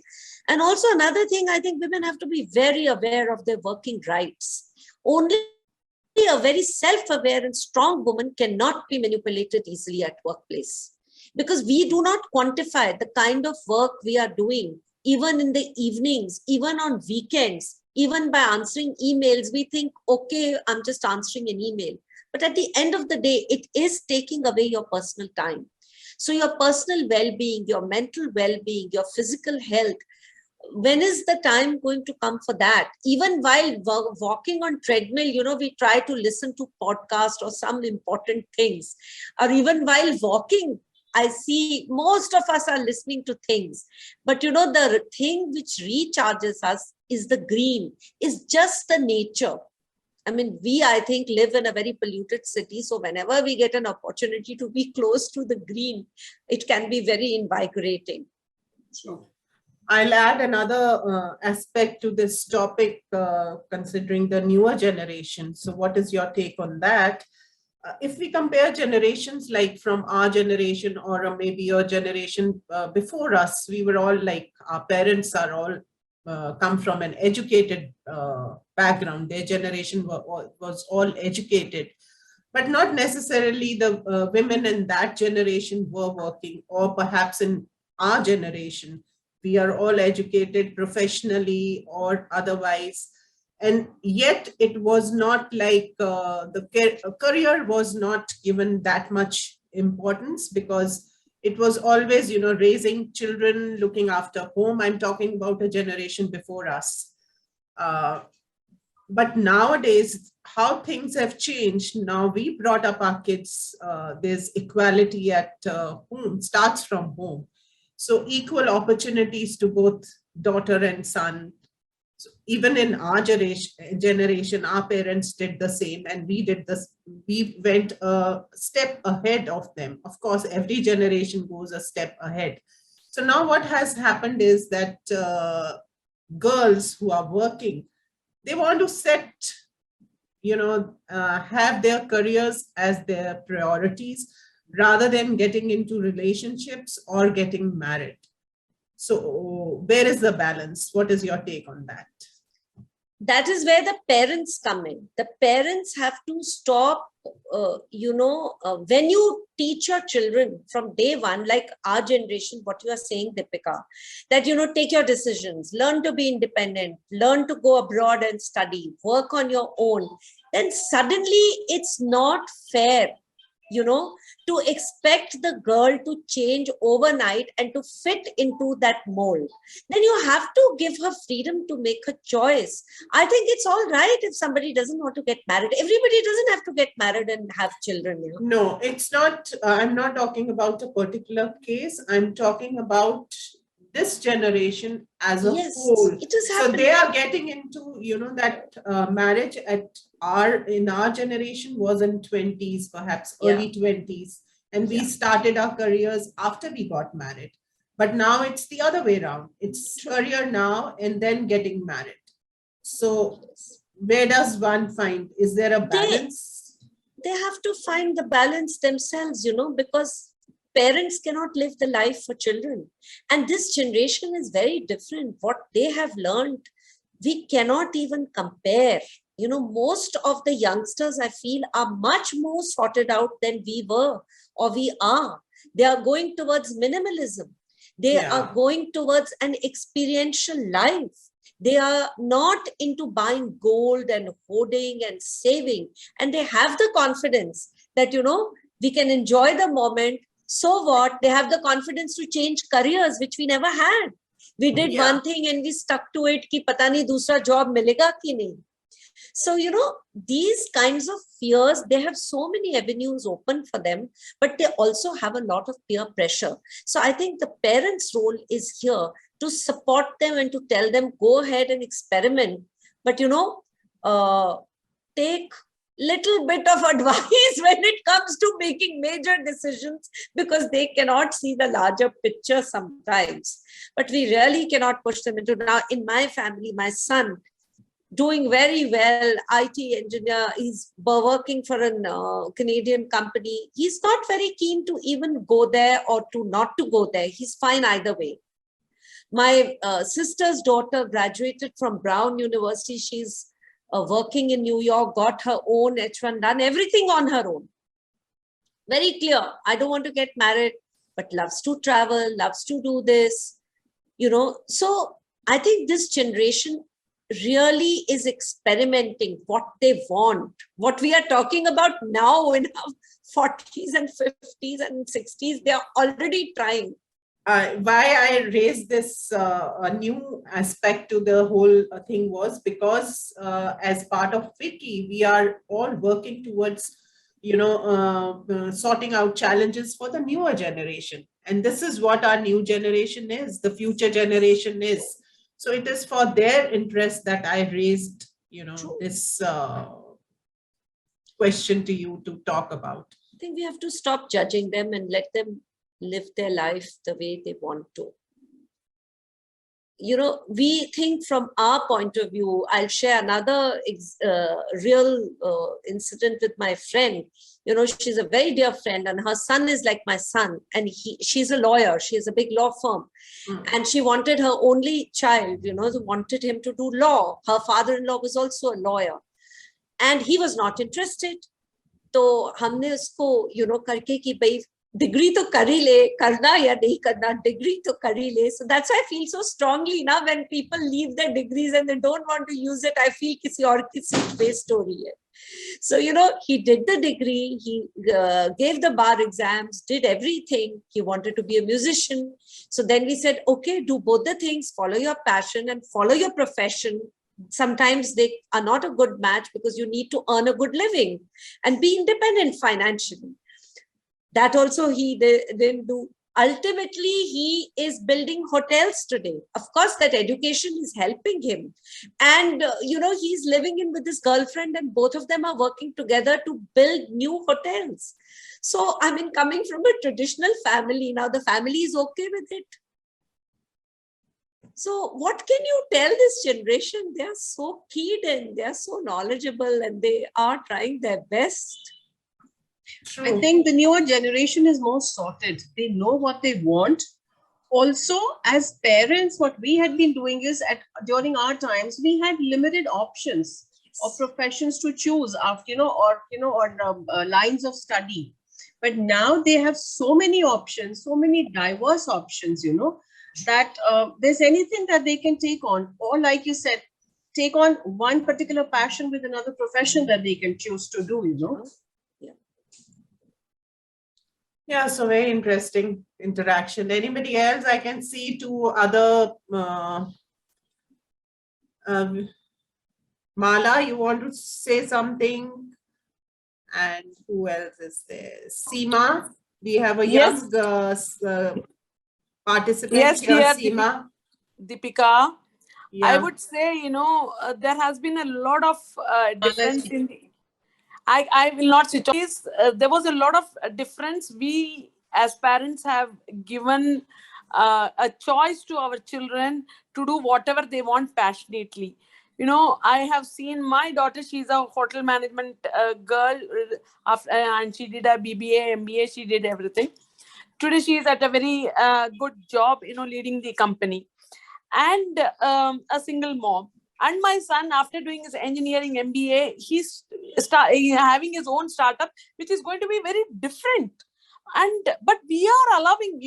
And also another thing, I think women have to be very aware of their working rights. Only a very self-aware and strong woman cannot be manipulated easily at workplace, because we do not quantify the kind of work we are doing, even in the evenings, even on weekends. Even by answering emails, we think, okay, I'm just answering an email. But at the end of the day, it is taking away your personal time. So your personal well-being, your mental well-being, your physical health, when is the time going to come for that? Even while walking on treadmill, we try to listen to podcast or some important things. Or even while walking, I see most of us are listening to things. But the thing which recharges us is the green, is just the nature. I mean, I think, live in a very polluted city. So whenever we get an opportunity to be close to the green, it can be very invigorating. Sure. I'll add another aspect to this topic, considering the newer generation. So what is your take on that? If we compare generations, like from our generation or maybe your generation before us, we were all like, our parents are all come from an educated background. Their generation was all educated, but not necessarily the women in that generation were working, or perhaps in our generation, we are all educated professionally or otherwise. And yet it was not like the career was not given that much importance, because it was always, raising children, looking after home. I'm talking about a generation before us. But nowadays, how things have changed. Now we brought up our kids. There's equality at home, starts from home. So equal opportunities to both daughter and son. So even in our generation, our parents did the same, and we did this. We went a step ahead of them. Of course, every generation goes a step ahead. So now what has happened is that girls who are working, they want to set, have their careers as their priorities, rather than getting into relationships or getting married. So where is the balance? What is your take on that? That is where the parents come in. The parents have to stop, when you teach your children from day one, like our generation, what you are saying, Deepika, that, take your decisions, learn to be independent, learn to go abroad and study, work on your own, then suddenly it's not fair, to expect the girl to change overnight and to fit into that mold. Then you have to give her freedom to make a choice. I think it's all right if somebody doesn't want to get married. Everybody doesn't have to get married and have children. No, it's not. I'm not talking about a particular case. I'm talking about this generation as a whole. It is happening. So they are getting into, that marriage in our generation was in 20s, perhaps early 20s. And we started our careers after we got married. But now it's the other way around. It's career now and then getting married. So where does one find? Is there a balance? They have to find the balance themselves, because parents cannot live the life for children. And this generation is very different. What they have learned, we cannot even compare. Most of the youngsters, I feel, are much more sorted out than we were or we are. They are going towards minimalism. They are going towards an experiential life. They are not into buying gold and hoarding and saving. And they have the confidence that, we can enjoy the moment. So what? They have the confidence to change careers, which we never had. We did one thing and we stuck to it, ki pata nahi dusra job milega ki nahi. So, these kinds of fears, they have so many avenues open for them, but they also have a lot of peer pressure. So I think the parents' role is here to support them and to tell them, go ahead and experiment. But, take little bit of advice when it comes to making major decisions, because they cannot see the larger picture sometimes. But we really cannot push them into. Now, in my family, my son, doing very well, IT engineer, he's working for a Canadian company. He's not very keen to even go there or to not to go there. He's fine either way. My sister's daughter graduated from Brown University. She's working in New York, got her own H1, done everything on her own. Very clear. I don't want to get married, but loves to travel, loves to do this, So I think this generation really is experimenting what they want. What we are talking about now in our 40s and 50s and 60s, they are already trying. Why I raised this a new aspect to the whole thing was because as part of WICCI, we are all working towards, sorting out challenges for the newer generation. And this is what our new generation is, the future generation is. So it is for their interest that I raised, this question to you to talk about. I think we have to stop judging them and let them live their life the way they want to. We think from our point of view. I'll share another real incident with my friend. She's a very dear friend and her son is like my son, and she's a lawyer. She has a big law firm. And she wanted her only child, wanted him to do law. Her father-in-law was also a lawyer and he was not interested. तो हमने उसको करके कि भाई degree तो कर ही ले, करना या नहीं करना, डिग्री तो कर ही ले. So that's why I feel so strongly now when people leave their degrees and they don't want to use it, I feel किसी और की सीट पे story है. So he did the degree, he gave the bar exams, did everything. He wanted to be a musician. So then we said, okay, do both the things, follow your passion and follow your profession. Sometimes they are not a good match because you need to earn a good living and be independent financially. That also he didn't do. Ultimately, he is building hotels today. Of course, that education is helping him. And, he's living in with his girlfriend and both of them are working together to build new hotels. So, coming from a traditional family, now the family is okay with it. So what can you tell this generation? They are so keen and they are so knowledgeable and they are trying their best. True. I think the newer generation is more sorted. They know what they want. Also, as parents, what we had been doing is during our times, we had limited options of professions to choose after, or lines of study. But now they have so many options, so many diverse options, that there's anything that they can take on, or like you said, take on one particular passion with another profession that they can choose to do, Yeah, so very interesting interaction. Anybody else? I can see two other. Mala, you want to say something? And who else is there? Seema, we have a young participant here, Seema. Deepika. Yeah. I would say, there has been a lot of difference in the, I will not switch off. There was a lot of difference. We as parents have given a choice to our children to do whatever they want passionately. I have seen my daughter, she's a hotel management girl, and she did a BBA, MBA, she did everything. Today, she is at a very good job, leading the company. And a single mom. And my son, after doing his engineering MBA, he's having his own startup, which is going to be very different. But we are allowing,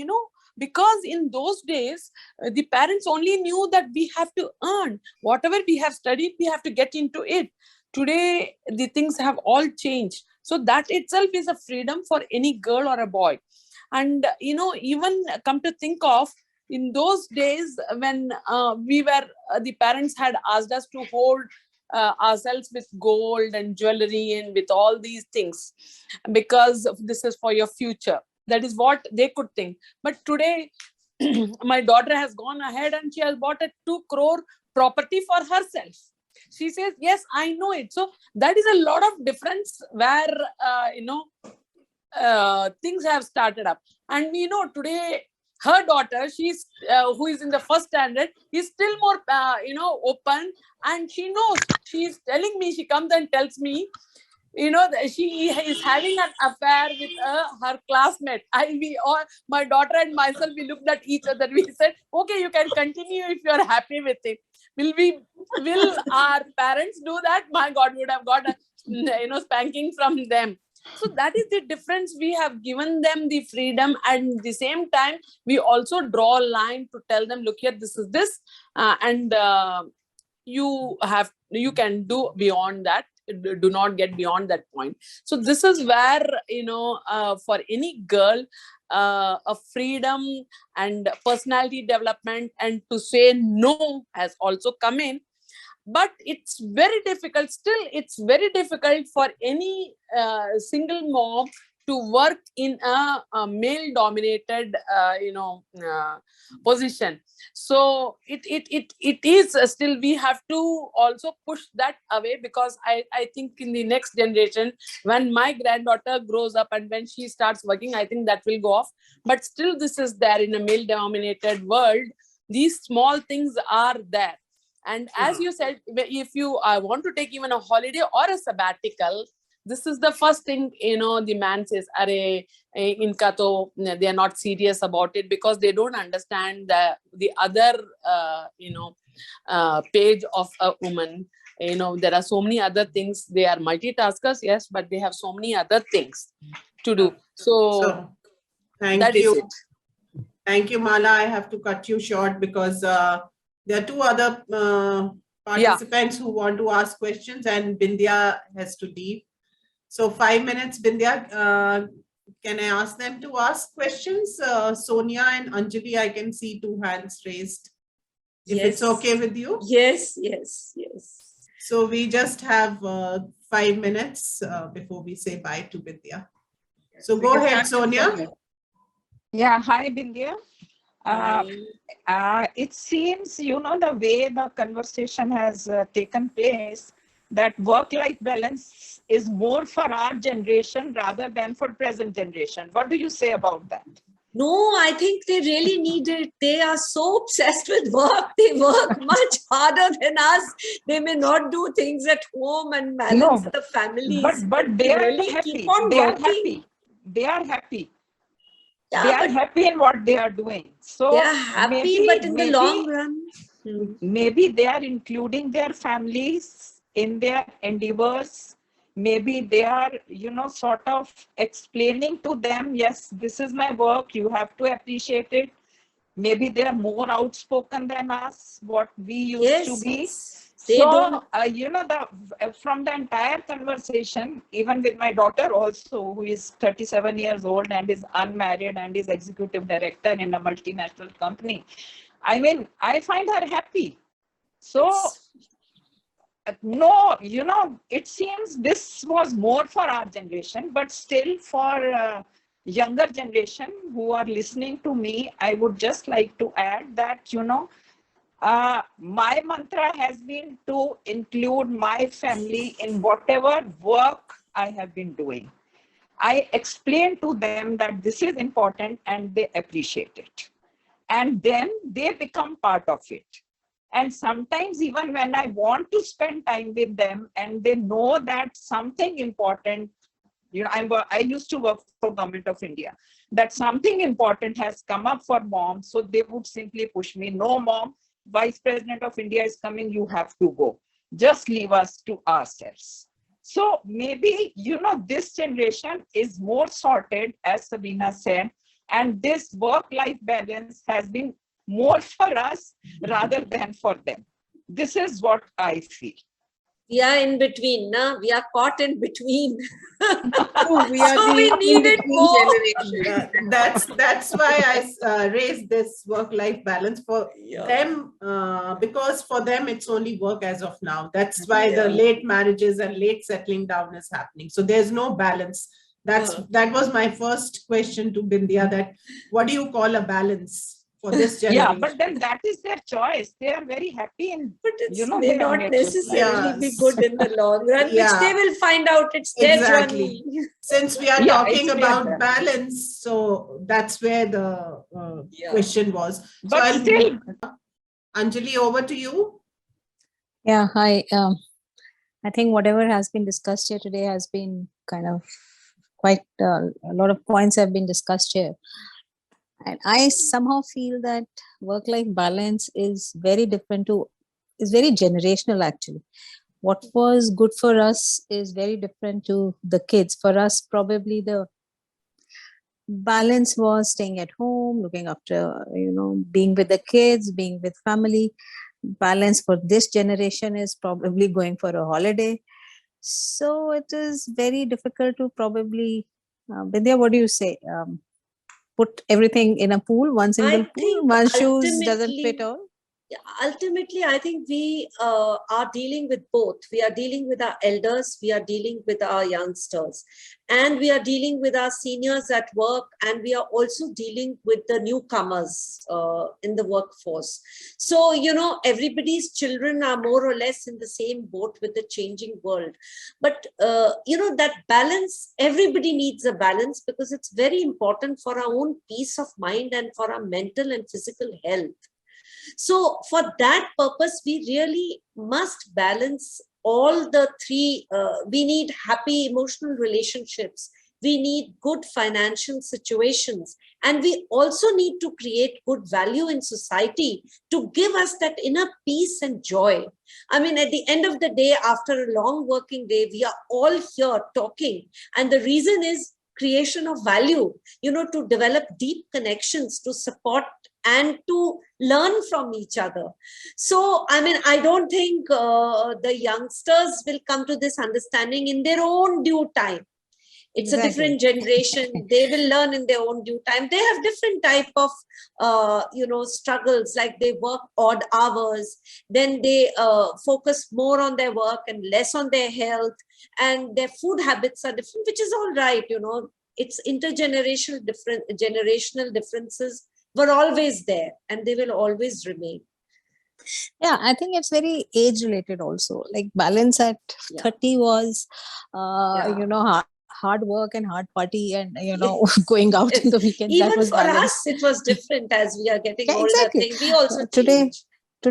because in those days, the parents only knew that we have to earn. Whatever we have studied, we have to get into it. Today, the things have all changed. So that itself is a freedom for any girl or a boy. And, even come to think of, in those days when the parents had asked us to hold ourselves with gold and jewelry and with all these things, because this is for your future. That is what they could think. But today, my daughter has gone ahead and she has bought a 2 crore property for herself. She says, yes, I know it. So that is a lot of difference where, things have started up. And, today, her daughter, she's who is in the first standard, is still more, open. And she knows, she's telling me, she comes and tells me, she is having an affair with her classmate. My daughter and myself, we looked at each other. We said, okay, you can continue if you're happy with it. Will our parents do that? My God, would have got a, spanking from them. So that is the difference. We have given them the freedom, and at the same time, we also draw a line to tell them, look here, this is this. And you can do beyond that. Do not get beyond that point. So this is where, for any girl, a freedom and personality development and to say no has also come in. But it's very difficult, still it's very difficult for any single mom to work in a male dominated position. So it is still, we have to also push that away, because I think in the next generation, when my granddaughter grows up and when she starts working, I think that will go off. But still this is there in a male dominated world. These small things are there. And as you said, if you want to take even a holiday or a sabbatical, this is the first thing, the man says, "Are inka to, they are not serious about it," because they don't understand the other, page of a woman. There are so many other things. They are multitaskers, yes, but they have so many other things to do. So thank you. It. Thank you, Mala. I have to cut you short because there are two other participants who want to ask questions, and Bindya has to leave. So 5 minutes, Bindya. Can I ask them to ask questions? Sonia and Anjali, I can see 2 hands raised. If it's okay with you? Yes. So we just have 5 minutes before we say bye to Bindya. So go ahead, Sonia. Yeah, hi, Bindya. It seems, the way the conversation has taken place, that work-life balance is more for our generation rather than for present generation. What do you say about that? No, I think they really need it. They are so obsessed with work. They work much harder than us. They may not do things at home and balance the families. But they are really happy. Keep on they working. are happy. They are happy. Yeah, they are happy in what they are doing. So they are happy, but in the long run, maybe they are including their families in their endeavors. Maybe they are, sort of explaining to them, yes, this is my work, you have to appreciate it. Maybe they are more outspoken than us, what we used to be. So, from the entire conversation, even with my daughter also, who is 37 years old and is unmarried and is executive director in a multinational company, I mean, I find her happy. So, no, it seems this was more for our generation, but still for younger generation who are listening to me, I would just like to add that, my mantra has been to include my family in whatever work I have been doing. I explain to them that this is important and they appreciate it. And then they become part of it. And sometimes even when I want to spend time with them and they know that something important, I used to work for Government of India, that something important has come up for mom. So they would simply push me, no, mom, Vice President of India is coming, you have to go. Just leave us to ourselves. So maybe, this generation is more sorted, as Sabina said, and this work-life balance has been more for us rather than for them. This is what I feel. We are in between, na? We are caught in between. We are so we need it more. That's why I raised this work-life balance for them, because for them it's only work as of now. That's why the late marriages and late settling down is happening. So there's no balance. That was my first question to Bindya, that what do you call a balance for this generation? Yeah, but then that is their choice. They are very happy, and but it may not necessarily be good in the long run, which they will find out. It's their journey. Since we are talking about balance, so that's where the question was. But so still, Anjali, over to you. Yeah, hi. I think whatever has been discussed here today has been kind of quite a lot of points have been discussed here. And I somehow feel that work-life balance is very different is very generational actually. What was good for us is very different to the kids. For us, probably the balance was staying at home, looking after, being with the kids, being with family. balance for this generation is probably going for a holiday. So it is very difficult to probably, Vidya, what do you say? Put everything in a pool, one single pool, think one shoes doesn't fit ultimately, all. ultimately, I think we are dealing with both. We are dealing with our elders, we are dealing with our youngsters, and we are dealing with our seniors at work, and we are also dealing with the newcomers in the workforce. So, you know, everybody's children are more or less in the same boat with the changing world. But, you know, that balance, everybody needs a balance, because it's very important for our own peace of mind and for our mental and physical health. So for that purpose, we really must balance all the three. We need happy emotional relationships. We need good financial situations. And we also need to create good value in society to give us that inner peace and joy. I mean, at the end of the day, after a long working day, we are all here talking. And the reason is creation of value, you know, to develop deep connections, to support and to learn from each other. So, I mean, I don't think the youngsters will come to this understanding in their own due time. It's a different generation. They will learn in their own due time. They have different type of, you know, struggles, like they work odd hours, then they focus more on their work and less on their health, and their food habits are different, which is all right, you know. It's generational differences were always there, and they will always remain. Yeah, I think it's very age related also. Like balance at 30 was, you know, hard work and hard party and, you know, going out in the weekend. Even that was for balance. us, it was different as we are getting older. Exactly. We also today change.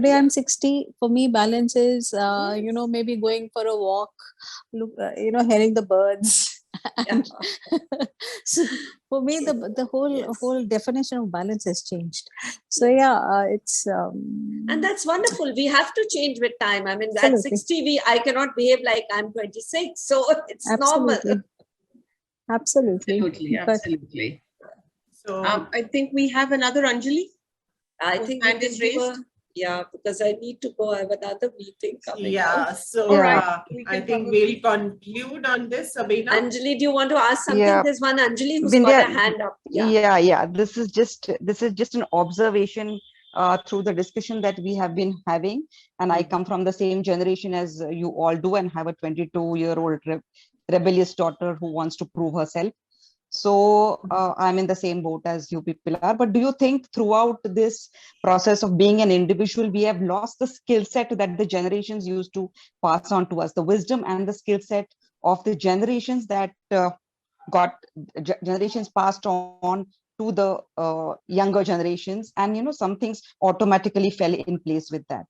I'm 60. For me, balance is, you know, maybe going for a walk, look, you know, hearing the birds. And so for me, the whole definition of balance has changed. So yeah, it's and that's wonderful. We have to change with time. I mean, Absolutely. at 60, I cannot behave like I'm 26, so it's normal. Absolutely. Absolutely. So I think we have another Anjali. I think hand is raised. Yeah, because I need to go. I have another meeting coming up. So right. I think we'll conclude on this, Sabina. Anjali, do you want to ask something? Yeah. There's one Anjali who's Vindhya, got a hand up. Yeah. This is just an observation through the discussion that we have been having, and I come from the same generation as you all do, and have a 22-year-old rebellious daughter who wants to prove herself. So I'm in the same boat as you people are. But do you think throughout this process of being an individual, we have lost the skill set that the generations used to pass on to us, the wisdom and the skill set of the generations that generations passed on to the younger generations, and, you know, some things automatically fell in place with that?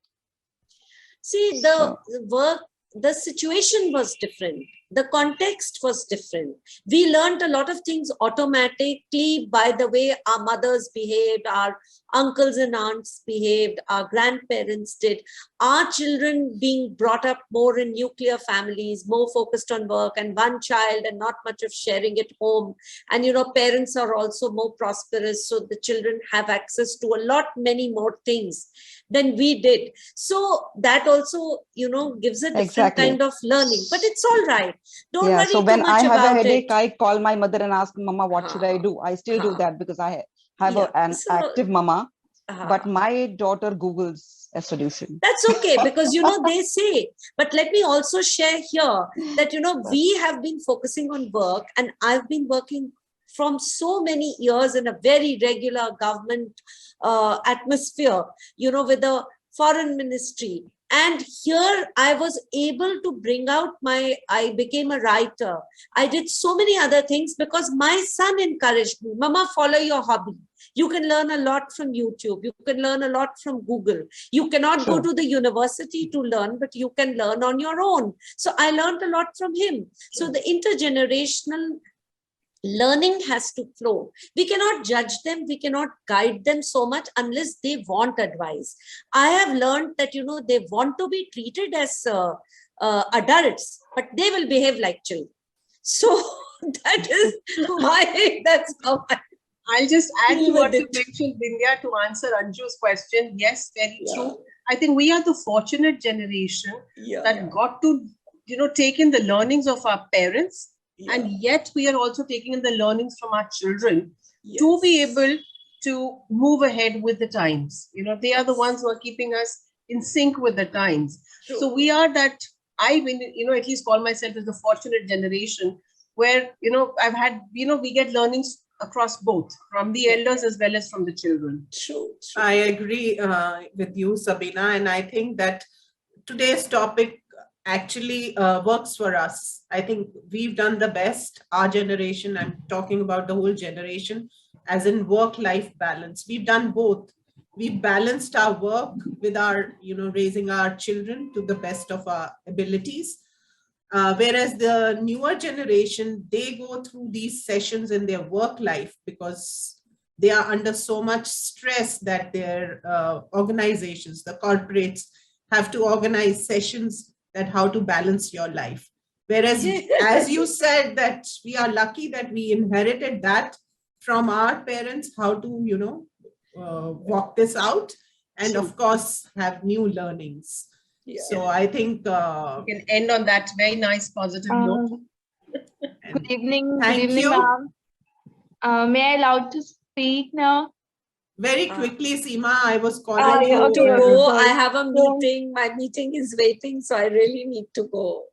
See, the situation was different. The context was different. We learned a lot of things automatically by the way our mothers behaved, our uncles and aunts behaved, our grandparents did. Our children being brought up more in nuclear families, more focused on work and one child and not much of sharing at home. And, you know, parents are also more prosperous, so the children have access to a lot, many more things than we did. So that also, you know, gives a different kind of learning, but it's all right. Don't worry so too when much I have a about headache, it. I call my mother and ask, Mama, what should I do? I still do that because I have an active mama, but my daughter Googles a solution. That's okay, because, you know, they say, but let me also share here that, you know, we have been focusing on work, and I've been working from so many years in a very regular government atmosphere, you know, with the foreign ministry. And here I was able to bring out I became a writer. I did so many other things because my son encouraged me. Mama, follow your hobby. You can learn a lot from YouTube. You can learn a lot from Google. You cannot go to the university to learn, but you can learn on your own. So I learned a lot from him. So the intergenerational learning has to flow. We cannot judge them. We cannot guide them so much unless they want advice. I have learned that, you know, they want to be treated as adults, but they will behave like children. So that's how I I'll just add Deal to what with you it. mentioned, Vindhya, to answer Anju's question. Yes, very Yeah. true. I think we are the fortunate generation Yeah. that got to, take in the learnings of our parents, Yeah. and yet we are also taking in the learnings from our children Yes. to be able to move ahead with the times. They are the ones who are keeping us in sync with the times. True. So we are that, at least call myself as the fortunate generation where, I've had, we get learnings across both, from the elders as well as from the children. True. I agree with you, Sabina, and I think that today's topic actually works for us. I think we've done the best, our generation, I'm talking about the whole generation, as in work-life balance. We've done both. We've balanced our work with our, raising our children to the best of our abilities. Whereas the newer generation, they go through these sessions in their work life because they are under so much stress that their organizations, the corporates, have to organize sessions that how to balance your life. Whereas, as you said, that we are lucky that we inherited that from our parents, how to, walk this out, and of course, have new learnings. Yeah. So I think we can end on that very nice positive note. Good evening. Thank Good evening, you. ma'am. May I allowed to speak now? Very quickly, Seema, I was calling I you. need to go. I sorry. have a meeting. My meeting is waiting, so I really need to go.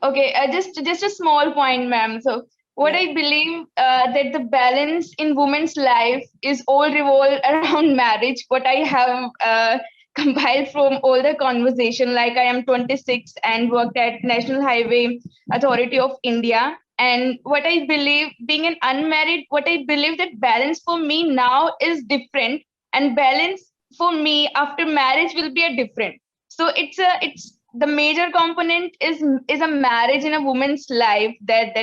Okay, just a small point, ma'am. So what I believe that the balance in women's life is all revolve around marriage. What I have compiled from all the conversation, like I am 26 and worked at National Highway Authority of India. And what I believe, being an unmarried, what I believe that balance for me now is different, and balance for me after marriage will be a different. So it's the major component is a marriage in a woman's life that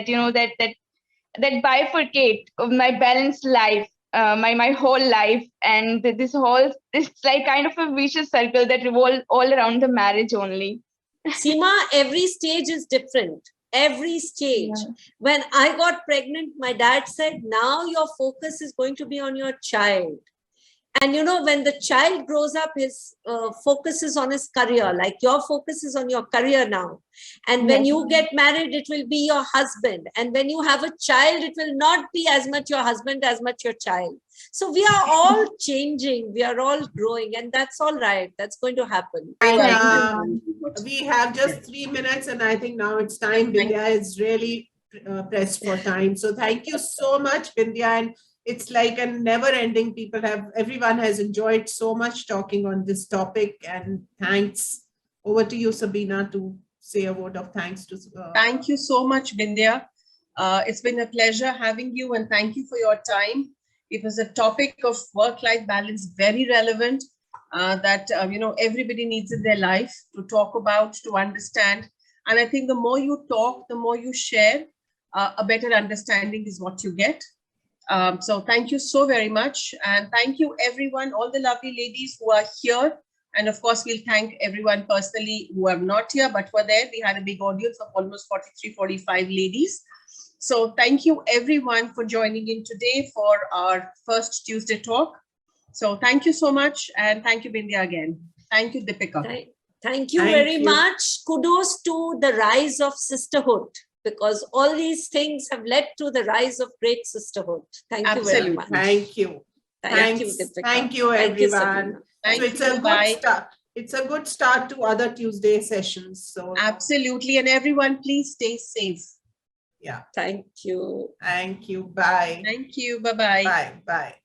bifurcate of my balanced life, my whole life, and this whole, it's like kind of a vicious circle that revolves all around the marriage only. Seema, every stage is different. Every stage. Yeah. When I got pregnant, my dad said, now your focus is going to be on your child. And when the child grows up, his focus is on his career, like your focus is on your career now. And when you get married, it will be your husband. And when you have a child, it will not be as much your husband as much your child. So we are all changing, we are all growing, and that's all right. That's going to happen. And we have just 3 minutes, and I think now it's time. Vindhya is really pressed for time. So thank you so much, Vindhya. And it's like a never-ending. Everyone has enjoyed so much talking on this topic, and thanks. Over to you, Sabina, to say a word of thanks to. Thank you so much, Vindhya. It's been a pleasure having you, and thank you for your time. It was a topic of work-life balance, very relevant, that everybody needs in their life to talk about, to understand. And I think the more you talk, the more you share, a better understanding is what you get. So thank you so very much. And thank you, everyone, all the lovely ladies who are here. And of course, we'll thank everyone personally who are not here, but were there. We had a big audience of almost 43, 45 ladies. So thank you, everyone, for joining in today for our first Tuesday talk. So thank you so much. And thank you, Vindhya, again. Thank you, Deepika. Thank you very much. Kudos to the rise of sisterhood, because all these things have led to the rise of great sisterhood. Thank you very much. Thank you. Thank you, Deepika. Thank you, everyone. Thank it's you. A good start. It's a good start to other Tuesday sessions. So absolutely. And everyone, please stay safe. Yeah. Thank you. Thank you. Bye. Thank you. Bye-bye. Bye. Bye.